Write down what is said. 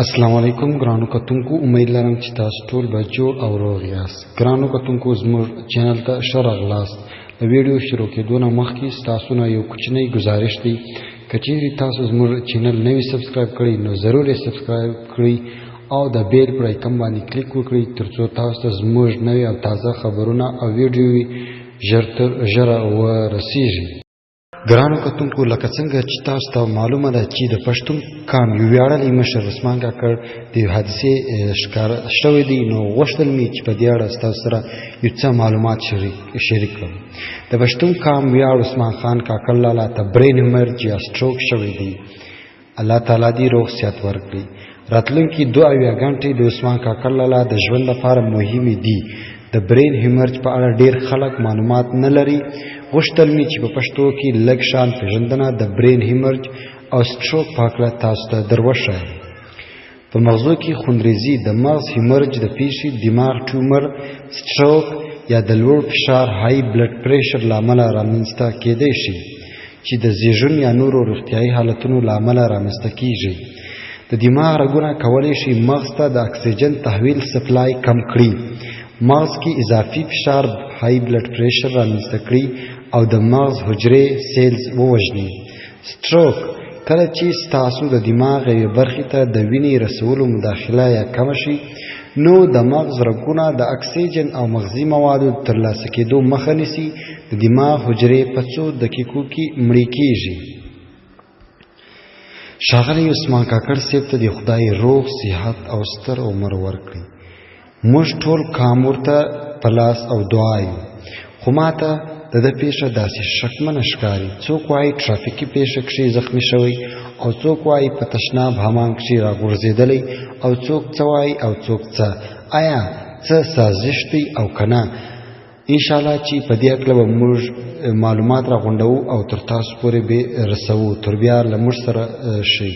السلام علیکم ګرانو کتونکو، امید لرم چې تاسو ټول به جوړ او روغ یاست. ګرانو کتونکو، زموږ چینل ته ښه راغلاست. د ویډیو شروع کېدو نه مخکې ستاسو نه یو کوچنی ګزارش دی. که چیرې تاسو زموږ چینل نه وي سبسکرایب کړی نو ضرور یې سبسکرایب کړئ او د بیل پر ایکن باندې کلیک وکړئ ترڅو تاسو ته زموږ نوې او تازه خبرونه او ویډیوې ژر ورسیږي. ګرانو کتونکو، لکه څنګه چې تاسو ته معلومه ده چې د پښتون قام یو ویاړلی مشر عثمان کاکړ د حادثې ښکار شوی دی، نو غوښتل مې چې په دې اړه ستاسو سره یو څه معلومات شریک کړم. د پښتون قام ویاړ عثمان خان کاکړ لالا ته برین هیمرج یا سټروک شوی دی. الله تعالی دې روغ صحت ورکړي. راتلونکي 2 غنټې د عثمان کاکړ لالا د ژوند لپاره مهمې دي. د برین هیمرج په اړه ډیر خلک معلومات نه لري. غوښتل مې چې په پښتو کې لږ شان پېژندنه د برین هیمرج او سټروک په هکله تاسو ته دروښایم. په مغزو کې خونریزي د مغز هیمرج د پیښې دماغ ټیومر، سټروک یا د لوړ فشار های بلډ پریشر له امله رامنځته کېدی شي چې د زیږون یا نورو روغتیایي حالتونو له امله رامنځته کېږي. د دماغ رګونه کولی شي مغز ته د اکسیجن تحویل سپلای کم کړي، مغز کې اضافي فشار های بلډ پریشر رامنځته کړي او د مغز حجرې سیلز ووژني. سټروک کله چې ستاسو د دماغ یوې برخې ته د وینې رسولو مداخله یا کمه شي، نو د مغز رګونه د اکسیجن او مغذي موادو د ترلاسه کېدو مخه نیسي. د دماغ حجرې په څو دقیقو کې مړې کېږي. ښاغلی عثمان کاکړ صاحب ته د خدای روغ صحت او ستر عمر ورکړي. موږ ټول قام ورته په لاس او دعا یو، خو ماته د ده پیښه داسې شکمنه ښکاري. څوک وایي ټرافیکي پیښه کښې زخمي شوی، او څوک وایي په تشناب حمام کښې راغورځېدلی، او څوک څه وایي او څوک څه. آیا څه سازش دی او که نه؟ انشاءالله چې په دې هکله به موږ معلومات راغونډوو او تر تاسو پورې به رسوو. تر بیا له موږ سره شئ.